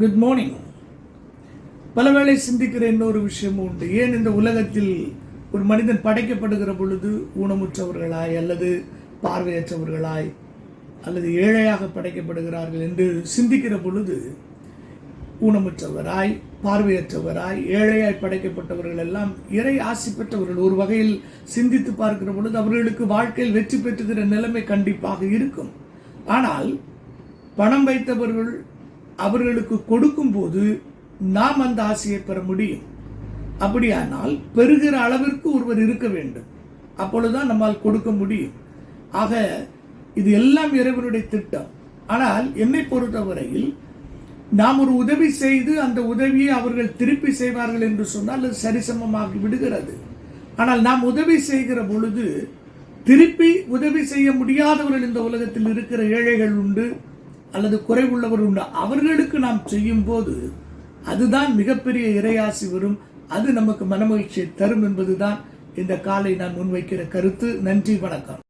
Good morning. பலவேளை சிந்திக்கிற இன்னொரு விஷயமும் உண்டு. ஏன் இந்த உலகத்தில் ஒரு மனிதன் படைக்கப்படுகிற பொழுது ஊனமுற்றவர்களாய் அல்லது பார்வையற்றவர்களாய் அல்லது ஏழையாக படைக்கப்படுகிறார்கள் என்று சிந்திக்கிற பொழுது ஊனமுற்றவராய் பார்வையற்றவராய் ஏழையாய் படைக்கப்பட்டவர்கள் எல்லாம் இறை ஆசி பெற்றவர்கள். ஒரு வகையில் சிந்தித்து பார்க்கிற பொழுது அவர்களுக்கு வாழ்க்கையில் வெற்றி பெற்றுகிற நிலைமை கண்டிப்பாக இருக்கும். ஆனால் பணம் வைத்தவர்கள் அவர்களுக்கு கொடுக்கும் போது நாம் அந்த ஆசையை பெற முடியும். அப்படியானால் பெறுகிற அளவிற்கு ஒருவர் இருக்க வேண்டும், அப்பொழுதுதான் நம்மால் கொடுக்க முடியும். ஆக இது எல்லாம் இறைவனுடைய திட்டம். ஆனால் என்னை பொறுத்தவரையில் நாம் ஒரு உதவி செய்து அந்த உதவியை அவர்கள் திருப்பி செய்வார்கள் என்று சொன்னால் அது சரிசமமாகி விடுகிறது. ஆனால் நாம் உதவி செய்கிற பொழுது திருப்பி உதவி செய்ய முடியாதவர்கள் இந்த உலகத்தில் இருக்கிற ஏழைகள் உண்டு அல்லது குறைவுள்ளவர் உண்டு. அவர்களுக்கு நாம் செய்யும் போது அதுதான் மிகப்பெரிய இறையாசி வரும். அது நமக்கு மனமகிழ்ச்சியை தரும் என்பதுதான் இந்த காலை நான் முன்வைக்கிற கருத்து. நன்றி, வணக்கம்.